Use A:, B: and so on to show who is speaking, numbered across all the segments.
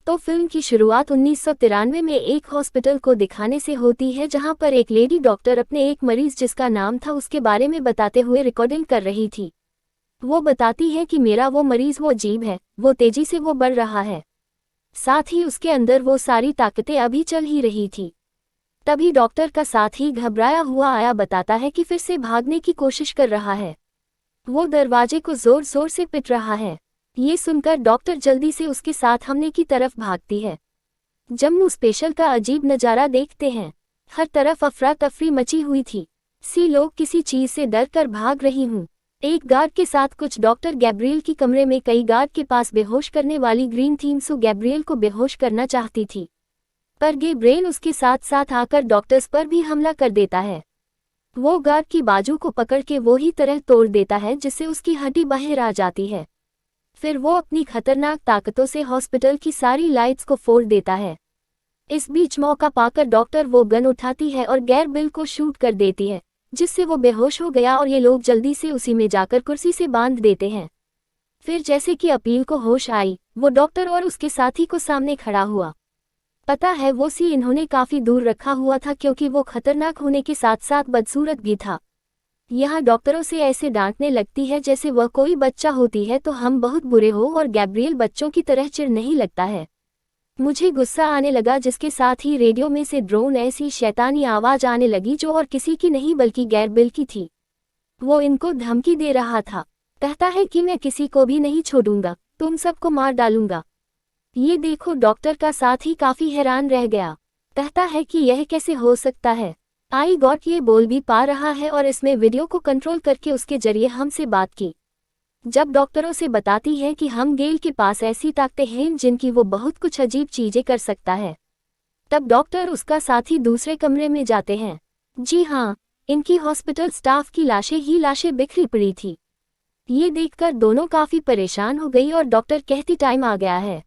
A: तो फिल्म की शुरुआत 1993 में एक हॉस्पिटल को दिखाने से होती है जहां पर एक लेडी डॉक्टर अपने एक मरीज जिसका नाम था उसके बारे में बताते हुए रिकॉर्डिंग कर रही थी। वो बताती है कि मेरा वो मरीज वो अजीब है, वो तेजी से वो बढ़ रहा है, साथ ही उसके अंदर वो सारी ताकतें अभी चल ही रही थी। तभी डॉक्टर का साथ ही घबराया हुआ आया बताता है कि फिर से भागने की कोशिश कर रहा है, वो दरवाजे को जोर जोर से पिट रहा है। ये सुनकर डॉक्टर जल्दी से उसके साथ हमने की तरफ भागती है। जम्मू स्पेशल का अजीब नज़ारा देखते हैं। हर तरफ अफरा तफरी मची हुई थी। लोग किसी चीज से डर कर भाग रही हूँ। एक गार्ड के साथ कुछ डॉक्टर गैब्रियल की कमरे में कई गार्ड के पास बेहोश करने वाली ग्रीन थीम सो गैब्रियल को बेहोश करना चाहती थी, पर गैब्रियल उसके साथ साथ आकर डॉक्टर्स पर भी हमला कर देता है। वो गार्ड की बाजू को पकड़ के वो ही तरह तोड़ देता है जिससे उसकी हड्डी बाहर आ जाती है। फिर वो अपनी खतरनाक ताकतों से हॉस्पिटल की सारी लाइट्स को फोड़ देता है। इस बीच मौका पाकर डॉक्टर वो गन उठाती है और गैब्रियल को शूट कर देती है, जिससे वो बेहोश हो गया और ये लोग जल्दी से उसी में जाकर कुर्सी से बांध देते हैं। फिर जैसे कि अपील को होश आई, वो डॉक्टर और उसके साथी को सामने खड़ा हुआ। पता है वो इन्होंने काफी दूर रखा हुआ था क्योंकि वो खतरनाक होने के साथ साथ बदसूरत भी था। यहाँ डॉक्टरों से ऐसे डांटने लगती है जैसे वह कोई बच्चा होती है तो हम बहुत बुरे हो, और गैब्रियल बच्चों की तरह चिढ़ नहीं लगता है। मुझे गुस्सा आने लगा, जिसके साथ ही रेडियो में से ड्रोन ऐसी शैतानी आवाज आने लगी जो और किसी की नहीं बल्कि गैब्रियल की थी। वो इनको धमकी दे रहा था, कहता है कि मैं किसी को भी नहीं छोड़ूंगा, तुम सबको मार डालूंगा। ये देखो, डॉक्टर का साथ ही काफी हैरान रह गया, कहता है कि यह कैसे हो सकता है। आई गॉट ये बोल भी पा रहा है और इसमें वीडियो को कंट्रोल करके उसके जरिए हमसे बात की। जब डॉक्टरों से बताती है कि हम गेल के पास ऐसी ताकतें हैं जिनकी वो बहुत कुछ अजीब चीजें कर सकता है, तब डॉक्टर उसका साथी दूसरे कमरे में जाते हैं। जी हाँ, इनकी हॉस्पिटल स्टाफ की लाशें ही लाशें बिखरी पड़ी थी। ये देखकर दोनों काफी परेशान हो गई और डॉक्टर कहती टाइम आ गया है,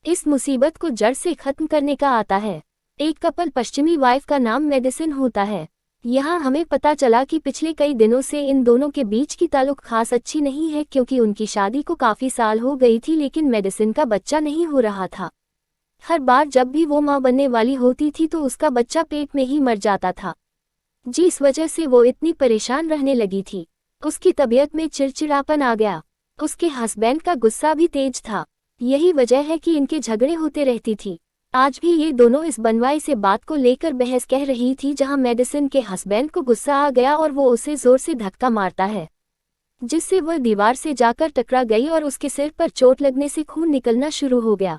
A: इस मुसीबत को जड़ से खत्म करने का आता है। एक कपल पश्चिमी वाइफ का नाम मेडिसिन होता है। यहाँ हमें पता चला कि पिछले कई दिनों से इन दोनों के बीच की ताल्लुक खास अच्छी नहीं है, क्योंकि उनकी शादी को काफी साल हो गई थी लेकिन मेडिसिन का बच्चा नहीं हो रहा था। हर बार जब भी वो माँ बनने वाली होती थी तो उसका बच्चा पेट में ही मर जाता था, जिस वजह से वो इतनी परेशान रहने लगी थी। उसकी तबीयत में चिड़चिड़ापन आ गया। उसके हस्बैंड का गुस्सा भी तेज था। यही वजह है कि इनके झगड़े होते रहती थी। आज भी ये दोनों इस बनवाई से बात को लेकर बहस कह रही थी, जहां मेडिसिन के हस्बैंड को गुस्सा आ गया और वो उसे जोर से धक्का मारता है, जिससे वह दीवार से जाकर टकरा गई और उसके सिर पर चोट लगने से खून निकलना शुरू हो गया।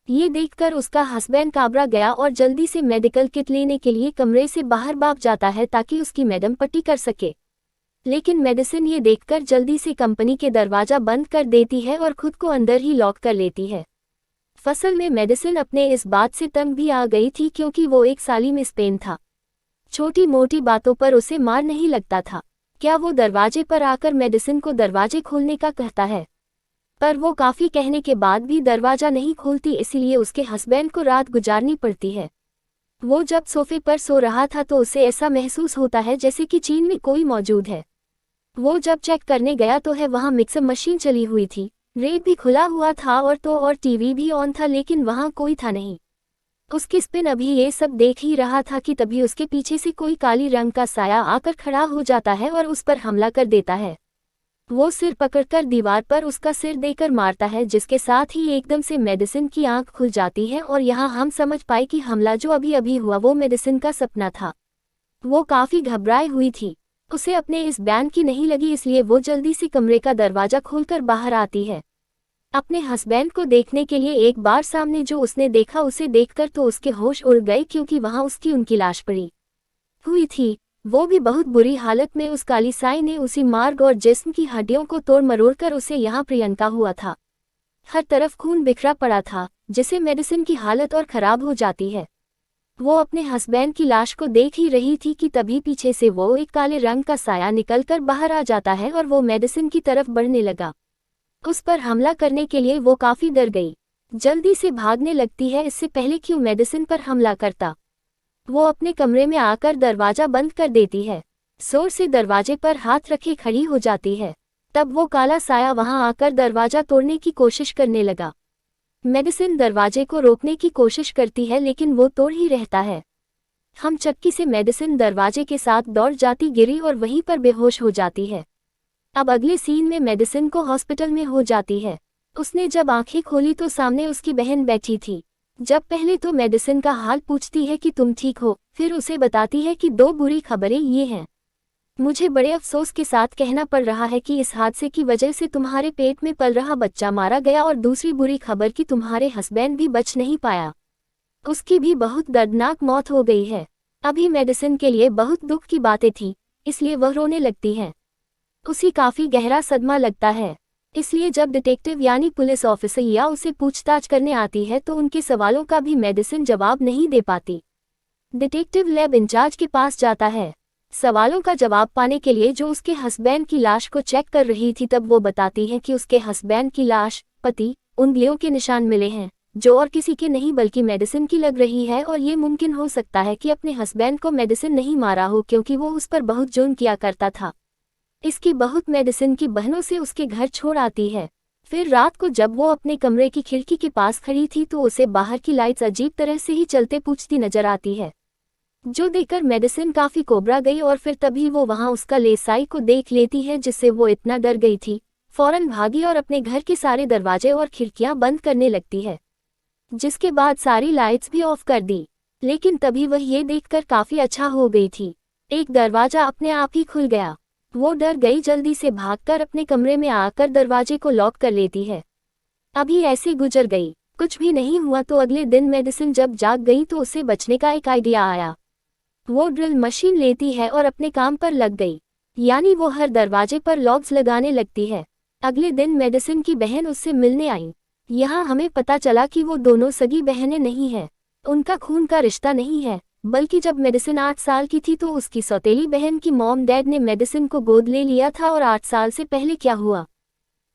A: ये देखकर उसका हस्बैंड काबरा गया और जल्दी से मेडिकल किट लेने के लिए कमरे से बाहर भाग जाता है ताकि उसकी मैडम पट्टी कर सके। लेकिन मेडिसिन ये देखकर जल्दी से कंपनी के दरवाजा बंद कर देती है और खुद को अंदर ही लॉक कर लेती है। फसल में मेडिसिन अपने इस बात से तंग भी आ गई थी क्योंकि वो एक सालिम स्पेन था। छोटी मोटी बातों पर उसे मार नहीं लगता था। क्या वो दरवाजे पर आकर मेडिसिन को दरवाजे खोलने का कहता है, पर वो काफी कहने के बाद भी दरवाजा नहीं खोलती, इसीलिए उसके हस्बैंड को रात गुजारनी पड़ती है। वो जब सोफे पर सो रहा था तो उसे ऐसा महसूस होता है जैसे कि चीन में कोई मौजूद है। वो जब चेक करने गया तो है वहाँ मिक्सर मशीन चली हुई थी, रेट भी खुला हुआ था और टीवी भी ऑन था, लेकिन वहाँ कोई था नहीं। उसकी स्पिन अभी ये सब देख ही रहा था कि तभी उसके पीछे से कोई काली रंग का साया आकर खड़ा हो जाता है और उस पर हमला कर देता है। वो सिर पकड़कर दीवार पर उसका सिर देकर मारता है, जिसके साथ ही एकदम से मेडिसिन की आंख खुल जाती है और यहाँ हम समझ पाए कि हमला जो अभी अभी हुआ वो मेडिसिन का सपना था। वो काफी घबराई हुई थी, उसे अपने इस बयान की नहीं लगी, इसलिए वो जल्दी से कमरे का दरवाजा खोलकर बाहर आती है अपने हस्बैंड को देखने के लिए। एक बार सामने जो उसने देखा उसे देखकर तो उसके होश उड़ गए, क्योंकि वहां उनकी लाश पड़ी हुई थी, वो भी बहुत बुरी हालत में। उस काली साई ने उसी मार्ग और जिस्म की हड्डियों को तोड़ मरोड़ कर उसे यहाँ प्रियंका हुआ था। हर तरफ खून बिखरा पड़ा था, जिससे मेडिसिन की हालत और खराब हो जाती है। वो अपने हस्बैंड की लाश को देख ही रही थी कि तभी पीछे से वो एक काले रंग का साया निकलकर बाहर आ जाता है और वो मेडिसिन की तरफ बढ़ने लगा। उस पर हमला करने के लिए वो काफी डर गई, जल्दी से भागने लगती है। इससे पहले क्यों मेडिसिन पर हमला करता, वो अपने कमरे में आकर दरवाजा बंद कर देती है, जोर से दरवाजे पर हाथ रखे खड़ी हो जाती है। तब वो काला साया वहां आकर दरवाजा तोड़ने की कोशिश करने लगा, मेडिसिन दरवाजे को रोकने की कोशिश करती है लेकिन वो तोड़ ही रहता है। हम चक्की से मेडिसिन दरवाजे के साथ दौड़ जाती गिरी और वहीं पर बेहोश हो जाती है। अब अगले सीन में मेडिसिन को हॉस्पिटल में हो जाती है। उसने जब आंखें खोली तो सामने उसकी बहन बैठी थी। जब पहले तो मेडिसिन का हाल पूछती है कि तुम ठीक हो, फिर उसे बताती है कि दो बुरी खबरें ये हैं। मुझे बड़े अफसोस के साथ कहना पड़ रहा है कि इस हादसे की वजह से तुम्हारे पेट में पल रहा बच्चा मारा गया और दूसरी बुरी खबर कि तुम्हारे हस्बैंड भी बच नहीं पाया। उसकी भी बहुत दर्दनाक मौत हो गई है। अभी मेडिसिन के लिए बहुत दुख की बातें थी, इसलिए वह रोने लगती है। उसे काफी गहरा सदमा लगता है, इसलिए जब डिटेक्टिव यानी पुलिस ऑफिसर या उसे पूछताछ करने आती है तो उनके सवालों का भी मेडिसिन जवाब नहीं दे पाती। डिटेक्टिव लैब इंचार्ज के पास जाता है सवालों का जवाब पाने के लिए, जो उसके हस्बैंड की लाश को चेक कर रही थी। तब वो बताती है कि उसके हस्बैंड की लाश पति उंगलियों के निशान मिले हैं, जो और किसी के नहीं बल्कि मेडिसिन की लग रही है। और ये मुमकिन हो सकता है कि अपने हस्बैंड को मेडिसिन नहीं मारा हो, क्योंकि वो उस पर बहुत जुर्म किया करता था। इसकी बहुत मेडिसिन की बहनों से उसके घर छोड़ आती है। फिर रात को जब वो अपने कमरे की खिड़की के पास खड़ी थी तो उसे बाहर की लाइट्स अजीब तरह से ही चलते पूछती नजर आती है, जो देखकर मेडिसिन काफी कोबरा गई। और फिर तभी वो वहां उसका लेसाई को देख लेती है, जिससे वो इतना डर गई थी, फौरन भागी और अपने घर के सारे दरवाजे और खिड़कियां बंद करने लगती है, जिसके बाद सारी लाइट्स भी ऑफ कर दी। लेकिन तभी वह ये देखकर काफी अच्छा हो गई थी, एक दरवाजा अपने आप ही खुल गया। वो डर गई, जल्दी से भागकर अपने कमरे में आकर दरवाजे को लॉक कर लेती है। अभी ऐसे गुजर गई, कुछ भी नहीं हुआ। तो अगले दिन मेडिसिन जब जाग गई तो उसे बचने का एक आइडिया आया। वो ड्रिल मशीन लेती है और अपने काम पर लग गई, यानी वो हर दरवाजे पर लॉक्स लगाने लगती है। अगले दिन मेडिसिन की बहन उससे मिलने आई। यहाँ हमें पता चला कि वो दोनों सगी बहनें नहीं हैं, उनका खून का रिश्ता नहीं है, बल्कि जब मेडिसिन 8 साल की थी तो उसकी सौतेली बहन की मॉम डैड ने मेडिसिन को गोद ले लिया था। और 8 साल से पहले क्या हुआ,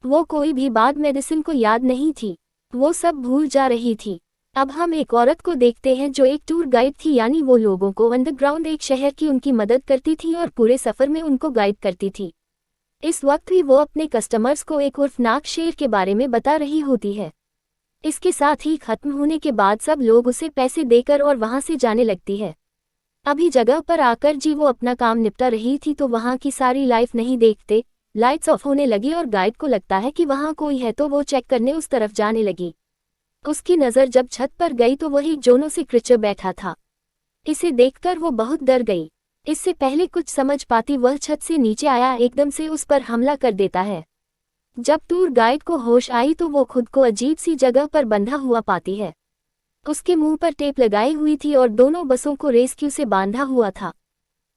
A: वो कोई भी बात मेडिसिन को याद नहीं थी, वो सब भूल जा रही थी। अब हम एक औरत को देखते हैं जो एक टूर गाइड थी, यानी वो लोगों को अंडरग्राउंड एक शहर की उनकी मदद करती थी और पूरे सफर में उनको गाइड करती थी। इस वक्त भी वो अपने कस्टमर्स को एक उर्फनाक शेर के बारे में बता रही होती है। इसके साथ ही खत्म होने के बाद सब लोग उसे पैसे देकर और वहां से जाने लगती है। अभी जगह पर आकर जी वो अपना काम निपटा रही थी तो वहां की सारी लाइफ नहीं देखते, लाइट्स ऑफ होने लगी और गाइड को लगता है कि वहां कोई है तो वो चेक करने उस तरफ जाने लगी। उसकी नज़र जब छत पर गई तो वही जोनो से क्रिचर बैठा था। इसे देखकर वो बहुत डर गई। इससे पहले कुछ समझ पाती वह छत से नीचे आया, एकदम से उस पर हमला कर देता है। जब टूर गाइड को होश आई तो वो खुद को अजीब सी जगह पर बंधा हुआ पाती है। उसके मुंह पर टेप लगाई हुई थी और दोनों बसों को रेस्क्यू से बांधा हुआ था।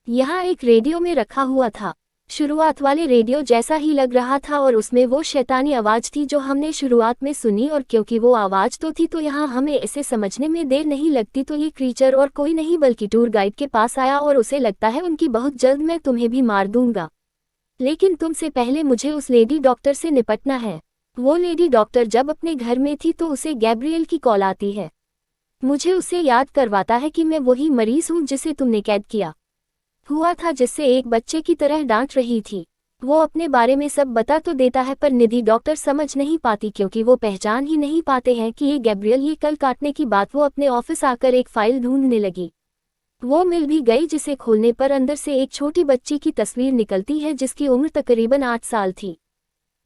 A: यहाँ एक रेडियो में रखा हुआ था, शुरुआत वाले रेडियो जैसा ही लग रहा था और उसमें वो शैतानी आवाज़ थी जो हमने शुरुआत में सुनी। और क्योंकि वो आवाज़ तो थी तो यहाँ हमें इसे समझने में देर नहीं लगती। तो ये क्रीचर और कोई नहीं बल्कि टूर गाइड के पास आया और उसे लगता है उनकी बहुत जल्द मैं तुम्हें भी मार दूंगा, लेकिन तुमसे पहले मुझे उस लेडी डॉक्टर से निपटना है। वो लेडी डॉक्टर जब अपने घर में थी तो उसे गैब्रियल की कॉल आती है। मुझे उसे याद करवाता है कि मैं वही मरीज हूँ जिसे तुमने कैद किया हुआ था, जिससे एक बच्चे की तरह डांट रही थी। वो अपने बारे में सब बता तो देता है पर निधि डॉक्टर समझ नहीं पाती, क्योंकि वो पहचान ही नहीं पाते हैं कि ये गैब्रियल। ये कल काटने की बात वो अपने ऑफिस आकर एक फाइल ढूंढने लगी। वो मिल भी गई, जिसे खोलने पर अंदर से एक छोटी बच्ची की तस्वीर निकलती है जिसकी उम्र तकरीबन 8 साल थी।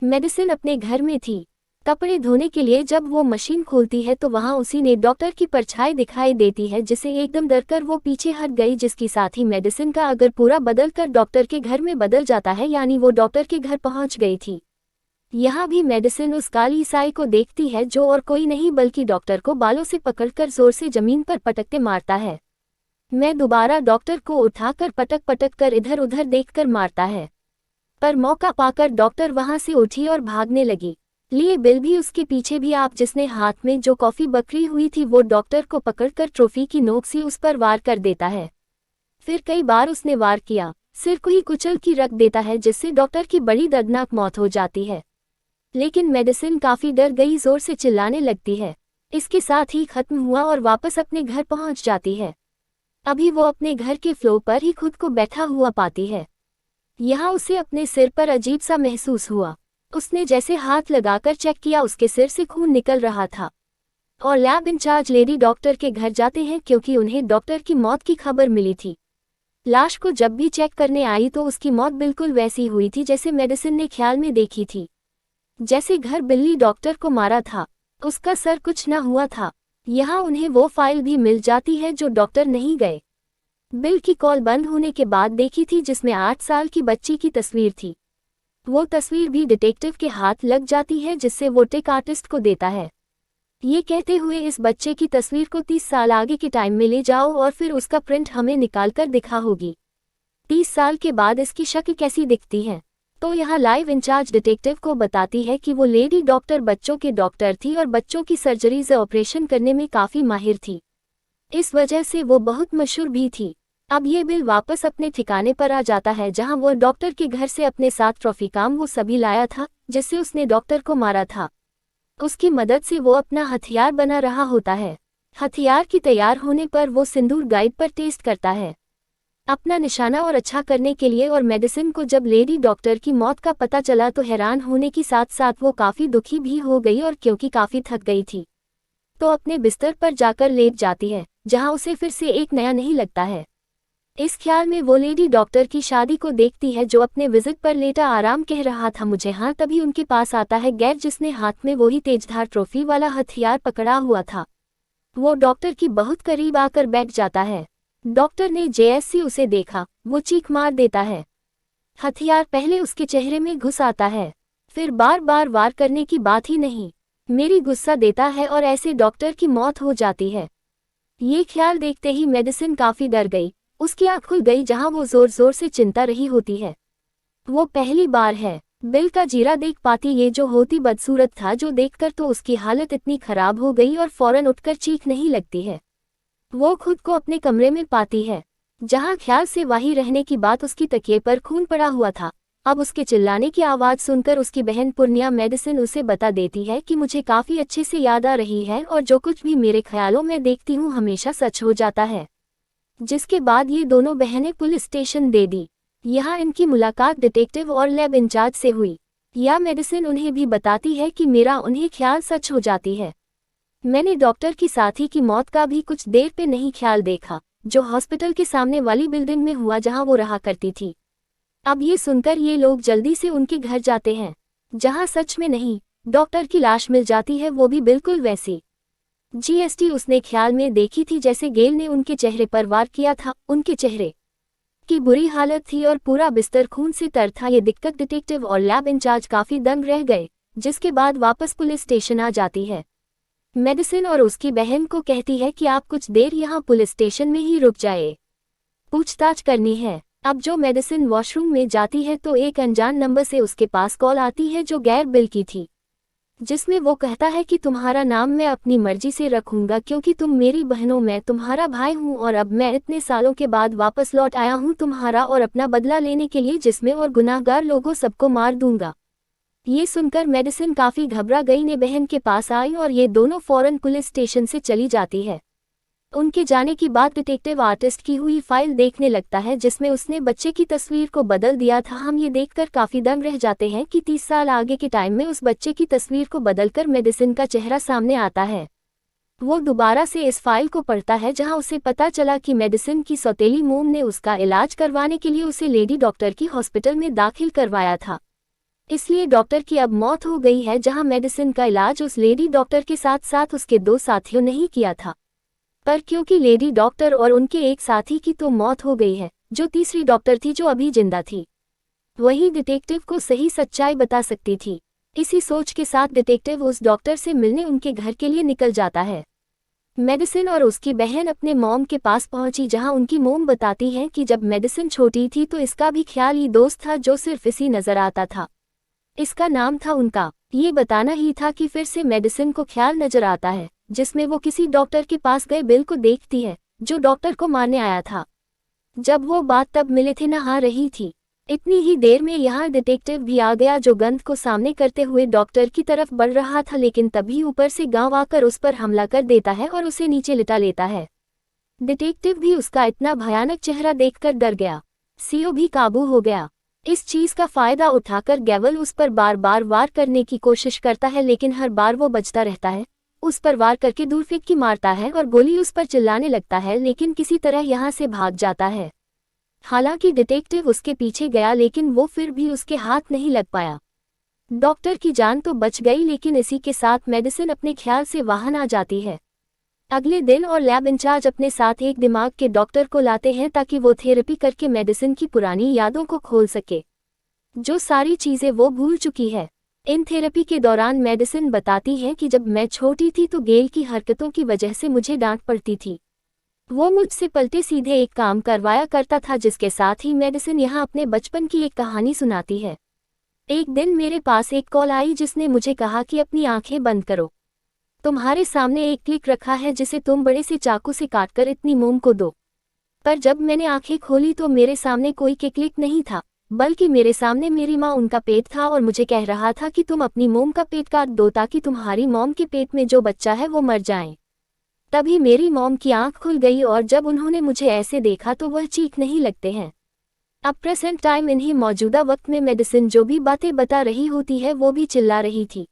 A: मेडिसिन अपने घर में थी कपड़े धोने के लिए। जब वो मशीन खोलती है तो वहां उसी ने डॉक्टर की परछाई दिखाई देती है, जिसे एकदम डरकर वो पीछे हट गई, जिसकी साथ ही मेडिसिन का अगर पूरा बदल कर डॉक्टर के घर में बदल जाता है, यानी वो डॉक्टर के घर पहुंच गई थी। यहाँ भी मेडिसिन उस काली ईसाई को देखती है जो और कोई नहीं बल्कि डॉक्टर को बालों से पकड़कर जोर से जमीन पर पटकते मारता है। मैं दोबारा डॉक्टर को उठाकर पटक पटक कर इधर उधर देखकर मारता है, पर मौका पाकर डॉक्टर वहां से उठी और भागने लगी। लिए बिल भी उसके पीछे भी। आप जिसने हाथ में जो कॉफी बकरी हुई थी वो डॉक्टर को पकड़कर ट्रॉफी की नोक से उस पर वार कर देता है। फिर कई बार उसने वार किया, सिर को ही कुचल की रख देता है, जिससे डॉक्टर की बड़ी दर्दनाक मौत हो जाती है। लेकिन मेडिसिन काफी डर गई, जोर से चिल्लाने लगती है। इसके साथ ही खत्म हुआ और वापस अपने घर पहुंच जाती है। अभी वो अपने घर के फ्लोर पर ही खुद को बैठा हुआ पाती है। यहाँ उसे अपने सिर पर अजीब सा महसूस हुआ। उसने जैसे हाथ लगाकर चेक किया, उसके सिर से खून निकल रहा था। और लैब इंचार्ज लेडी डॉक्टर के घर जाते हैं क्योंकि उन्हें डॉक्टर की मौत की खबर मिली थी। लाश को जब भी चेक करने आई तो उसकी मौत बिल्कुल वैसी हुई थी जैसे मेडिसिन ने ख्याल में देखी थी। जैसे घर बिल्ली डॉक्टर को मारा था, उसका सर कुछ न हुआ था। यहाँ उन्हें वो फाइल भी मिल जाती है जो डॉक्टर नहीं गए। बिल की कॉल बंद होने के बाद देखी थी जिसमें 8 साल की बच्ची की तस्वीर थी। वो तस्वीर भी डिटेक्टिव के हाथ लग जाती है जिससे वो टेक आर्टिस्ट को देता है, ये कहते हुए इस बच्चे की तस्वीर को 30 साल आगे के टाइम में ले जाओ और फिर उसका प्रिंट हमें निकाल कर दिखा होगी। 30 साल के बाद इसकी शक्ल कैसी दिखती है। तो यहाँ लाइव इंचार्ज डिटेक्टिव को बताती है कि वो लेडी डॉक्टर बच्चों के डॉक्टर थी और बच्चों की सर्जरीज ऑपरेशन करने में काफ़ी माहिर थी। इस वजह से वो बहुत मशहूर भी थी। अब ये बिल वापस अपने ठिकाने पर आ जाता है जहाँ वो डॉक्टर के घर से अपने साथ ट्रॉफी काम वो सभी लाया था जिससे उसने डॉक्टर को मारा था। उसकी मदद से वो अपना हथियार बना रहा होता है। हथियार की तैयार होने पर वो सिंदूर गाइड पर टेस्ट करता है अपना निशाना और अच्छा करने के लिए। और मेडिसिन को जब लेडी डॉक्टर की मौत का पता चला तो हैरान होने के साथ साथ वो काफ़ी दुखी भी हो गई और क्योंकि काफ़ी थक गई थी तो अपने बिस्तर पर जाकर लेट जाती है जहां उसे फिर से एक नया नहीं लगता है। इस ख्याल में वो लेडी डॉक्टर की शादी को देखती है जो अपने विजिट पर लेटा आराम कह रहा था मुझे हाँ। तभी उनके पास आता है गैर जिसने हाथ में वही तेजधार ट्रॉफी वाला हथियार पकड़ा हुआ था। वो डॉक्टर की बहुत करीब आकर बैठ जाता है। डॉक्टर ने जैसे उसे देखा वो चीख मार देता है। हथियार पहले उसके चेहरे में घुस आता है, फिर बार बार वार करने की बात ही नहीं, मेरी गुस्सा देता है और ऐसे डॉक्टर की मौत हो जाती है। ये ख्याल देखते ही मेडिसिन काफ़ी डर गई, उसकी आँख खुल गई जहाँ वो जोर जोर से चिंता रही होती है। वो पहली बार है बिल का जीरा देख पाती, ये जो होती बदसूरत था जो देखकर तो उसकी हालत इतनी खराब हो गई और फौरन उठकर चीख नहीं लगती है। वो खुद को अपने कमरे में पाती है जहाँ ख्याल से वहीं रहने की बात उसकी तकिए पर खून पड़ा हुआ था। अब उसके चिल्लाने की आवाज़ सुनकर उसकी बहन पूर्णिया मेडिसिन उसे बता देती है कि मुझे काफ़ी अच्छे से याद आ रही है और जो कुछ भी मेरे ख्यालों में देखती हूँ हमेशा सच हो जाता है। जिसके बाद ये दोनों बहनें पुलिस स्टेशन दे दी। यहाँ इनकी मुलाकात डिटेक्टिव और लैब इंचार्ज से हुई। यह मेडिसिन उन्हें भी बताती है कि मेरा उन्हें ख्याल सच हो जाती है। मैंने डॉक्टर की साथी की मौत का भी कुछ देर पे नहीं ख्याल देखा जो हॉस्पिटल के सामने वाली बिल्डिंग में हुआ जहां वो रहा करती थी। अब ये सुनकर ये लोग जल्दी से उनके घर जाते हैं जहां सच में नहीं डॉक्टर की लाश मिल जाती है, वो भी बिल्कुल वैसी जीएसटी उसने ख्याल में देखी थी जैसे गेल ने उनके चेहरे पर वार किया था। उनके चेहरे की बुरी हालत थी और पूरा बिस्तर खून से तर था। ये दिक्कत डिटेक्टिव और लैब इंचार्ज काफ़ी दंग रह गए, जिसके बाद वापस पुलिस स्टेशन आ जाती है। मेडिसिन और उसकी बहन को कहती है कि आप कुछ देर यहाँ पुलिस स्टेशन में ही रुक जाए, पूछताछ करनी है। अब जो मेडिसिन वॉशरूम में जाती है तो एक अनजान नंबर से उसके पास कॉल आती है जो गैर बिल की थी, जिसमें वो कहता है कि तुम्हारा नाम मैं अपनी मर्जी से रखूंगा क्योंकि तुम मेरी बहनों, मैं तुम्हारा भाई हूँ और अब मैं इतने सालों के बाद वापस लौट आया हूँ तुम्हारा और अपना बदला लेने के लिए, जिसमें और गुनाहगार लोगों सबको मार दूंगा। ये सुनकर मेडिसिन काफ़ी घबरा गई, ने बहन के पास आई और ये दोनों फौरन पुलिस स्टेशन से चली जाती है। उनके जाने की बाद डिटेक्टिव आर्टिस्ट की हुई फाइल देखने लगता है जिसमें उसने बच्चे की तस्वीर को बदल दिया था। हम ये देखकर काफ़ी दंग रह जाते हैं कि 30 साल आगे के टाइम में उस बच्चे की तस्वीर को बदलकर मेडिसिन का चेहरा सामने आता है। वो दोबारा से इस फाइल को पढ़ता है जहां उसे पता चला कि मेडिसिन की सौतेली मोम ने उसका इलाज करवाने के लिए उसे लेडी डॉक्टर की हॉस्पिटल में दाखिल करवाया था, इसलिए डॉक्टर की अब मौत हो गई है। जहां मेडिसिन का इलाज उस लेडी डॉक्टर के साथ साथ उसके 2 साथियों ने ही किया था, पर क्योंकि लेडी डॉक्टर और उनके एक साथी की तो मौत हो गई है, जो तीसरी डॉक्टर थी जो अभी जिंदा थी वही डिटेक्टिव को सही सच्चाई बता सकती थी। इसी सोच के साथ डिटेक्टिव उस डॉक्टर से मिलने उनके घर के लिए निकल जाता है। मेडिसिन और उसकी बहन अपने मॉम के पास पहुंची जहां उनकी मोम बताती है कि जब मेडिसिन छोटी थी तो इसका भी ख्याल ही दोस्त था जो सिर्फ इसी नजर आता था, इसका नाम था उनका। ये बताना ही था कि फिर से मेडिसिन को ख्याल नजर आता है जिसमें वो किसी डॉक्टर के पास गए बिल को देखती है जो डॉक्टर को मारने आया था। जब वो बात तब मिले थे नहा रही थी। इतनी ही देर में यहाँ डिटेक्टिव भी आ गया जो गंध को सामने करते हुए डॉक्टर की तरफ बढ़ रहा था, लेकिन तभी ऊपर से गांव आकर उस पर हमला कर देता है और उसे नीचे लिटा लेता है। डिटेक्टिव भी उसका इतना भयानक चेहरा देखकर डर गया। सीओ भी काबू हो गया। इस चीज का फायदा उठाकर गैवल उस पर बार बार वार करने की कोशिश करता है, लेकिन हर बार वो बचता रहता है। उस पर वार करके दूर फेंक के मारता है और गोली उस पर चिल्लाने लगता है, लेकिन किसी तरह यहाँ से भाग जाता है। हालांकि डिटेक्टिव उसके पीछे गया लेकिन वो फिर भी उसके हाथ नहीं लग पाया। डॉक्टर की जान तो बच गई, लेकिन इसी के साथ मेडिसिन अपने ख्याल से वहां आ जाती है। अगले दिन और लैब इंचार्ज अपने साथ एक दिमाग के डॉक्टर को लाते हैं ताकि वो थेरेपी करके मेडिसिन की पुरानी यादों को खोल सके, जो सारी चीजें वो भूल चुकी है। इन थेरेपी के दौरान मेडिसिन बताती है कि जब मैं छोटी थी तो गेल की हरकतों की वजह से मुझे डांट पड़ती थी। वो मुझसे पलटे सीधे एक काम करवाया करता था, जिसके साथ ही मेडिसिन यहाँ अपने बचपन की एक कहानी सुनाती है। एक दिन मेरे पास एक कॉल आई जिसने मुझे कहा कि अपनी आंखें बंद करो, तुम्हारे सामने एक क्लिक रखा है जिसे तुम बड़े से चाकू से काटकर इतनी मोम को दो। पर जब मैंने आंखें खोली तो मेरे सामने कोई के क्लिक नहीं था, बल्कि मेरे सामने मेरी माँ उनका पेट था और मुझे कह रहा था कि तुम अपनी मोम का पेट काट दो ताकि तुम्हारी मोम के पेट में जो बच्चा है वो मर जाए। तभी मेरी मोम की आंख खुल गई और जब उन्होंने मुझे ऐसे देखा तो वह चीख नहीं लगते हैं। अब प्रेजेंट टाइम इन्हीं मौजूदा वक्त में मेडिसिन जो भी बातें बता रही होती है वो भी चिल्ला रही थी।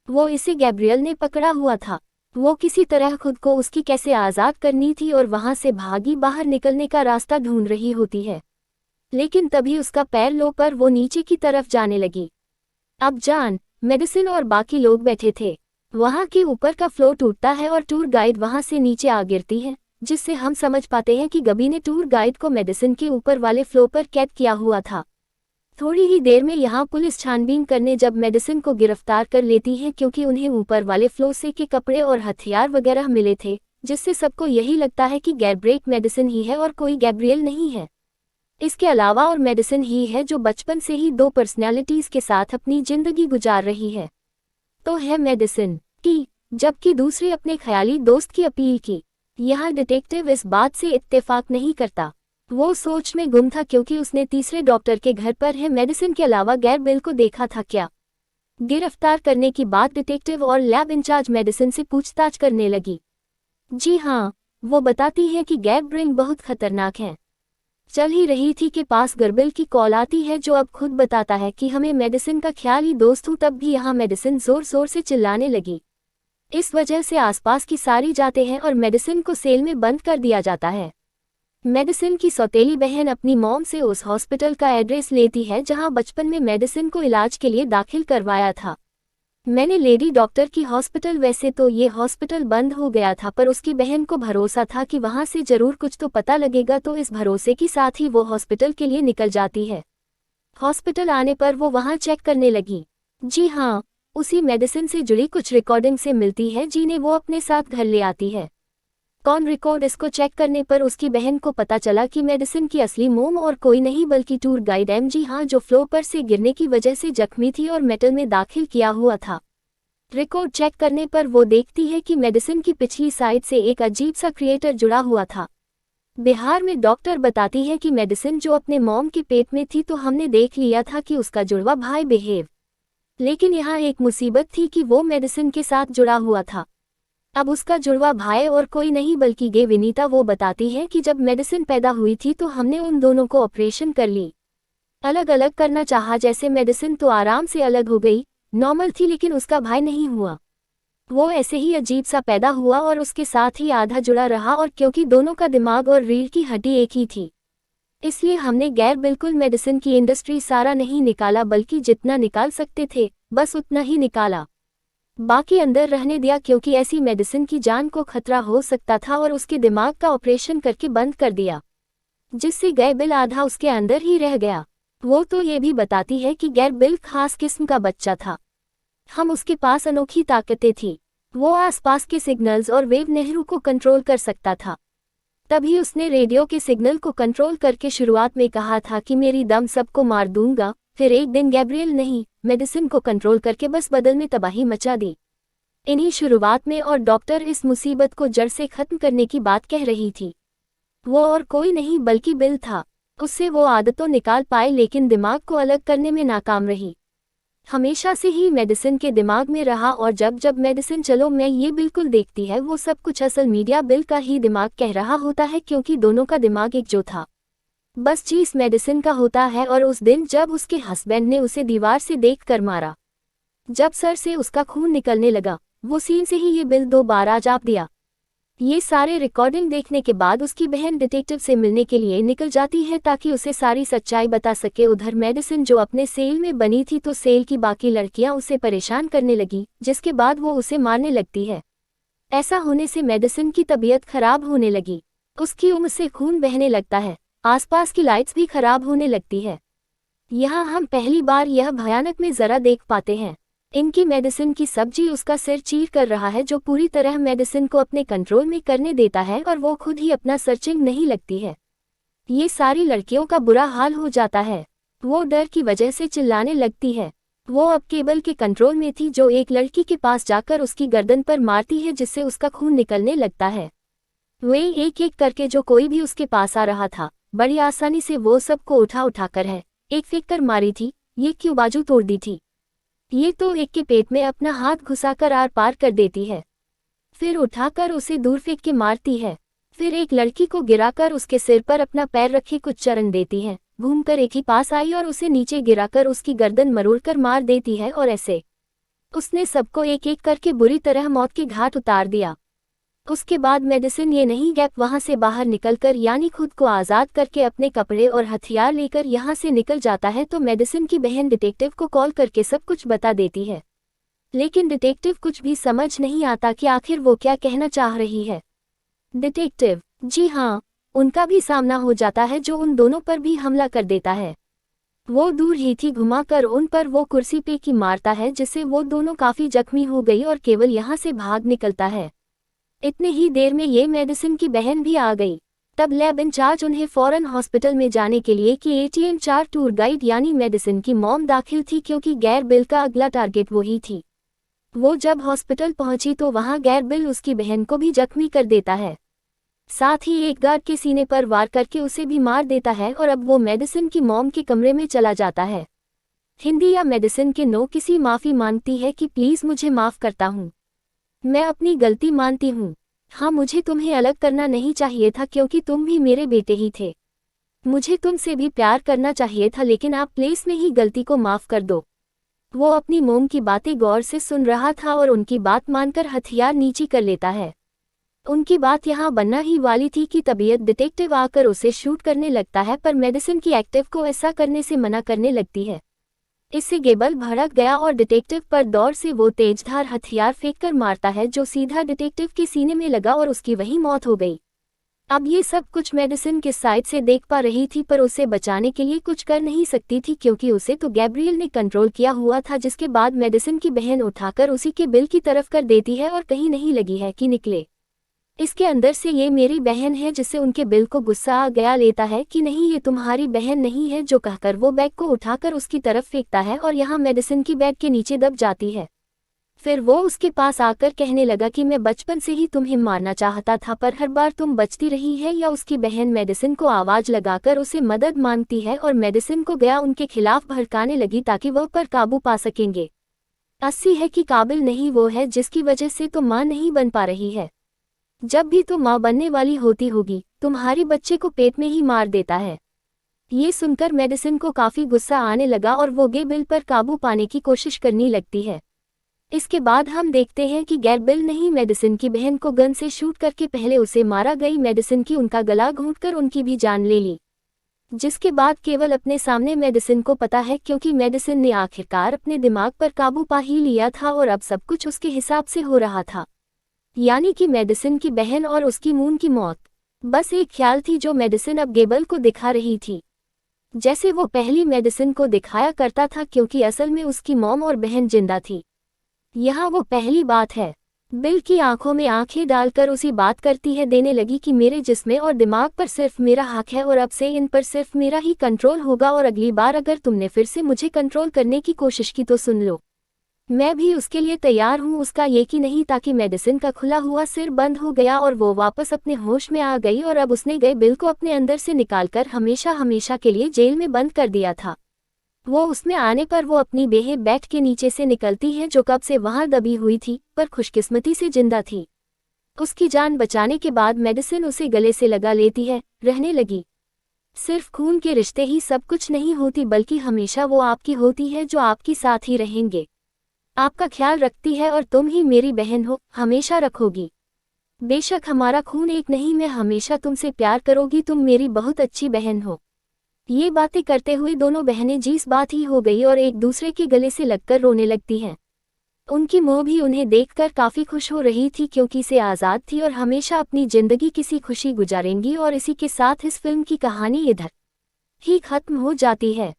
A: वो इसे गैब्रियल ने पकड़ा हुआ था। वो किसी तरह खुद को उसकी कैसे आज़ाद करनी थी और वहां से भागी बाहर निकलने का रास्ता ढूंढ रही होती है, लेकिन तभी उसका पैर लो पर वो नीचे की तरफ जाने लगी। अब जान, मेडिसिन और बाकी लोग बैठे थे। वहां के ऊपर का फ्लोर टूटता है और टूर गाइड वहां से नीचे आ गिरती है, जिससे हम समझ पाते हैं कि गबी ने टूर गाइड को मेडिसिन के ऊपर वाले फ्लोर पर कैद किया हुआ था। थोड़ी ही देर में यहाँ पुलिस छानबीन करने जब मेडिसिन को गिरफ्तार कर लेती है, क्योंकि उन्हें ऊपर वाले फ्लोर से के कपड़े और हथियार वगैरह मिले थे, जिससे सबको यही लगता है कि गैब्रिएल मेडिसिन ही है और कोई गैब्रिएल नहीं है। इसके अलावा और मेडिसिन ही है जो बचपन से ही दो पर्सनैलिटीज के साथ अपनी जिंदगी गुजार रही है। तो है मेडिसिन की, जबकि दूसरी अपने ख्याली दोस्त की अपील की। यहाँ डिटेक्टिव इस बात से इत्तेफाक नहीं करता। वो सोच में गुम था क्योंकि उसने तीसरे डॉक्टर के घर पर है मेडिसिन के अलावा गैब्रिएल को देखा था क्या। गिरफ्तार करने की बात डिटेक्टिव और लैब इंचार्ज मेडिसिन से पूछताछ करने लगी। जी हाँ, वो बताती है कि गैब्रिएल बहुत खतरनाक है। चल ही रही थी कि पास गैब्रिएल की कॉल आती है जो अब खुद बताता है कि हमें मेडिसिन का ख्याल ही दोस्त हूँ। तब भी यहाँ मेडिसिन जोर जोर से चिल्लाने लगी। इस वजह से आसपास की सारी जाते हैं और मेडिसिन को सेल में बंद कर दिया जाता है। मेडिसिन की सौतेली बहन अपनी मॉम से उस हॉस्पिटल का एड्रेस लेती है जहां बचपन में मेडिसिन को इलाज के लिए दाखिल करवाया था। मैंने लेडी डॉक्टर की हॉस्पिटल, वैसे तो ये हॉस्पिटल बंद हो गया था, पर उसकी बहन को भरोसा था कि वहां से जरूर कुछ तो पता लगेगा, तो इस भरोसे के साथ ही वो हॉस्पिटल के लिए निकल जाती है। हॉस्पिटल आने पर वो वहां चेक करने लगी। जी हाँ, उसी मेडिसिन से जुड़ी कुछ रिकॉर्डिंग से मिलती है जिन्हें वो अपने साथ घर ले आती है। कौन रिकॉर्ड? इसको चेक करने पर उसकी बहन को पता चला कि मेडिसिन की असली मोम और कोई नहीं बल्कि टूर गाइड एम, जी हाँ, जो फ्लोर पर से गिरने की वजह से जख्मी थी और मेटल में दाखिल किया हुआ था। रिकॉर्ड चेक करने पर वो देखती है कि मेडिसिन की पिछली साइड से एक अजीब सा क्रिएटर जुड़ा हुआ था। बिहार में डॉक्टर बताती है कि मेडिसिन जो अपने मॉम के पेट में थी तो हमने देख लिया था कि उसका जुड़वा भाई बिहेव, लेकिन यहाँ एक मुसीबत थी कि वो मेडिसिन के साथ जुड़ा हुआ था। अब उसका जुड़वा भाई और कोई नहीं बल्कि गे विनीता। वो बताती है कि जब मेडिसिन पैदा हुई थी तो हमने उन दोनों को ऑपरेशन कर ली, अलग अलग करना चाहा। जैसे मेडिसिन तो आराम से अलग हो गई, नॉर्मल थी, लेकिन उसका भाई नहीं हुआ। वो ऐसे ही अजीब सा पैदा हुआ और उसके साथ ही आधा जुड़ा रहा, और क्योंकि दोनों का दिमाग और रीढ़ की हड्डी एक ही थी, इसलिए हमने गैर बिल्कुल मेडिसिन की इंडस्ट्री सारा नहीं निकाला, बल्कि जितना निकाल सकते थे बस उतना ही निकाला, बाकी अंदर रहने दिया, क्योंकि ऐसी मेडिसिन की जान को खतरा हो सकता था, और उसके दिमाग का ऑपरेशन करके बंद कर दिया, जिससे गैब्रिएल आधा उसके अंदर ही रह गया। वो तो ये भी बताती है कि गैब्रिएल खास किस्म का बच्चा था। हम उसके पास अनोखी ताकतें थी। वो आसपास के सिग्नल्स और वेव नेहरू को कंट्रोल कर सकता था। तभी उसने रेडियो के सिग्नल को कंट्रोल करके शुरुआत में कहा था कि मेरी दम सबको मार दूंगा। फिर एक दिन गैब्रिएल नहीं, मेडिसिन को कंट्रोल करके बस बदल में तबाही मचा दी। इन्हीं शुरुआत में और डॉक्टर इस मुसीबत को जड़ से खत्म करने की बात कह रही थी। वो और कोई नहीं बल्कि बिल था। उससे वो आदतों निकाल पाए, लेकिन दिमाग को अलग करने में नाकाम रही। हमेशा से ही मेडिसिन के दिमाग में रहा, और जब जब मेडिसिन चलो मैं ये बिल्कुल देखती है, वो सब कुछ असल मीडिया बिल का ही दिमाग कह रहा होता है, क्योंकि दोनों का दिमाग एक जो था, बस चीज मेडिसिन का होता है। और उस दिन जब उसके हस्बैंड ने उसे दीवार से देख कर मारा, जब सर से उसका खून निकलने लगा, वो सीन से ही ये बिल 2 बार आ जाप दिया। ये सारे रिकॉर्डिंग देखने के बाद उसकी बहन डिटेक्टिव से मिलने के लिए निकल जाती है ताकि उसे सारी सच्चाई बता सके। उधर मेडिसिन जो अपने सेल में बनी थी तो सेल की बाकी लड़कियां उसे परेशान करने लगी, जिसके बाद वो उसे मारने लगती है। ऐसा होने से मेडिसिन की तबीयत खराब होने लगी, उसकी उम्र से खून बहने लगता है, आसपास की लाइट्स भी खराब होने लगती है। यहाँ हम पहली बार यह भयानक में जरा देख पाते हैं। इनकी मेडिसिन की सब्जी उसका सिर चीर कर रहा है, जो पूरी तरह मेडिसिन को अपने कंट्रोल में करने देता है और वो खुद ही अपना सर्चिंग नहीं लगती है। ये सारी लड़कियों का बुरा हाल हो जाता है। वो डर की वजह से चिल्लाने लगती है। वो अब केबल के कंट्रोल में थी, जो एक लड़की के पास जाकर उसकी गर्दन पर मारती है, जिससे उसका खून निकलने लगता है। वे एक एक करके जो कोई भी उसके पास आ रहा था, बड़ी आसानी से वो सबको उठाकर है एक फेंक कर मारी थी। ये क्यों बाजू तोड़ दी थी। ये तो एक के पेट में अपना हाथ घुसाकर आर पार कर देती है, फिर उठाकर उसे दूर फेंक के मारती है। फिर एक लड़की को गिराकर उसके सिर पर अपना पैर रखे कुछ चरण देती है, घूमकर एक ही पास आई और उसे नीचे गिराकर उसकी गर्दन मरोड़कर मार देती है। और ऐसे उसने सबको एक एक करके बुरी तरह मौत के घाट उतार दिया। उसके बाद मेडिसिन ये नहीं गैप वहां से बाहर निकलकर, यानी खुद को आज़ाद करके अपने कपड़े और हथियार लेकर यहाँ से निकल जाता है। तो मेडिसिन की बहन डिटेक्टिव को कॉल करके सब कुछ बता देती है, लेकिन डिटेक्टिव कुछ भी समझ नहीं आता कि आखिर वो क्या कहना चाह रही है। डिटेक्टिव, जी हाँ, उनका भी सामना हो जाता है, जो उन दोनों पर भी हमला कर देता है। वो दूर ही थी, घुमाकर उन पर वो कुर्सी पे की मारता है, जिससे वो दोनों काफी जख्मी हो गई और केवल यहाँ से भाग निकलता है। इतने ही देर में ये मेडिसिन की बहन भी आ गई। तब लैब इंचार्ज उन्हें फौरन हॉस्पिटल में जाने के लिए कि एटीएम 4 टूर गाइड यानी मेडिसिन की मॉम दाखिल थी, क्योंकि गैर बिल का अगला टारगेट वही थी। वो जब हॉस्पिटल पहुंची तो वहां गैर बिल उसकी बहन को भी जख्मी कर देता है, साथ ही एक गार्ड के सीने पर वार करके उसे भी मार देता है। और अब वो मेडिसिन की मॉम के कमरे में चला जाता है। हिंदी या मेडिसिन के नो किसी माफ़ी मांगती है कि प्लीज़ मुझे माफ़ करता हूँ, मैं अपनी गलती मानती हूँ। हाँ, मुझे तुम्हें अलग करना नहीं चाहिए था, क्योंकि तुम भी मेरे बेटे ही थे। मुझे तुमसे भी प्यार करना चाहिए था, लेकिन आप प्लेस में ही गलती को माफ़ कर दो। वो अपनी मोम की बातें गौर से सुन रहा था और उनकी बात मानकर हथियार नीची कर लेता है। उनकी बात यहाँ बनना ही वाली थी कि तबीयत डिटेक्टिव आकर उसे शूट करने लगता है, पर मेडिसिन की एक्टिव को ऐसा करने से मना करने लगती है। इससे गेबल भड़क गया और डिटेक्टिव पर दौड़ से वो तेजधार हथियार फेंककर मारता है, जो सीधा डिटेक्टिव के सीने में लगा और उसकी वहीं मौत हो गई। अब ये सब कुछ मेडिसिन किस साइड से देख पा रही थी, पर उसे बचाने के लिए कुछ कर नहीं सकती थी, क्योंकि उसे तो गैब्रियल ने कंट्रोल किया हुआ था। जिसके बाद मेडिसिन की बहन उठाकर उसी के बिल की तरफ कर देती है और कहीं नहीं लगी है कि निकले इसके अंदर से ये मेरी बहन है, जिससे उनके बिल को गुस्सा आ गया। लेता है कि नहीं, ये तुम्हारी बहन नहीं है, जो कहकर वो बैग को उठाकर उसकी तरफ फेंकता है और यहाँ मेडिसिन की बैग के नीचे दब जाती है। फिर वो उसके पास आकर कहने लगा कि मैं बचपन से ही तुम्हें मारना चाहता था, पर हर बार तुम बचती रही है। या उसकी बहन मेडिसिन को आवाज लगाकर उसे मदद मांगती है और मेडिसिन को गया उनके खिलाफ भड़काने लगी ताकि वह पर काबू पा सकेंगे। 80 है कि काबिल नहीं वो है, जिसकी वजह से तो माँ नहीं बन पा रही है। जब भी तुम माँ बनने वाली होती होगी, तुम्हारे बच्चे को पेट में ही मार देता है। ये सुनकर मेडिसिन को काफी गुस्सा आने लगा और वो गेबिल पर काबू पाने की कोशिश करने लगती है। इसके बाद हम देखते हैं कि गैब्रियल ने ही मेडिसिन की बहन को गन से शूट करके पहले उसे मारा गई मेडिसिन की उनका गला घोंटकर उनकी भी जान ले ली। जिसके बाद केवल अपने सामने मेडिसिन को पता है, क्योंकि मेडिसिन ने आखिरकार अपने दिमाग पर काबू पा ही लिया था और अब सब कुछ उसके हिसाब से हो रहा था, यानी कि मेडिसिन की बहन और उसकी मून की मौत बस एक ख्याल थी जो मेडिसिन अब गेबल को दिखा रही थी, जैसे वो पहली मेडिसिन को दिखाया करता था, क्योंकि असल में उसकी मॉम और बहन जिंदा थी। यहाँ वो पहली बात है। बिल की आंखों में आंखें डालकर उसी बात करती है, देने लगी कि मेरे जिस्म और दिमाग पर सिर्फ मेरा हक है और अब से इन पर सिर्फ मेरा ही कंट्रोल होगा, और अगली बार अगर तुमने फिर से मुझे कंट्रोल करने की कोशिश की तो सुन लो, मैं भी उसके लिए तैयार हूँ। उसका ये कि नहीं, ताकि मेडिसिन का खुला हुआ सिर बंद हो गया और वो वापस अपने होश में आ गई और अब उसने गए बिल को अपने अंदर से निकालकर हमेशा हमेशा के लिए जेल में बंद कर दिया था। वो उसमें आने पर वो अपनी बेहे बैट के नीचे से निकलती है, जो कब से वहां दबी हुई थी पर खुशकिस्मती से जिंदा थी। उसकी जान बचाने के बाद मेडिसिन उसे गले से लगा लेती है, रहने लगी। सिर्फ खून के रिश्ते ही सब कुछ नहीं होती, बल्कि हमेशा वो आपकी होती है, जो आपके साथ ही रहेंगे। आपका ख्याल रखती है और तुम ही मेरी बहन हो, हमेशा रखोगी। बेशक हमारा खून एक नहीं, मैं हमेशा तुमसे प्यार करूंगी, तुम मेरी बहुत अच्छी बहन हो। ये बातें करते हुए दोनों बहनें जिस बात ही हो गई और एक दूसरे के गले से लगकर रोने लगती हैं। उनकी माँ भी उन्हें देखकर काफ़ी खुश हो रही थी क्योंकि से आज़ाद थी और हमेशा अपनी ज़िंदगी किसी खुशी गुजारेंगी। और इसी के साथ इस फिल्म की कहानी इधर ही खत्म हो जाती है।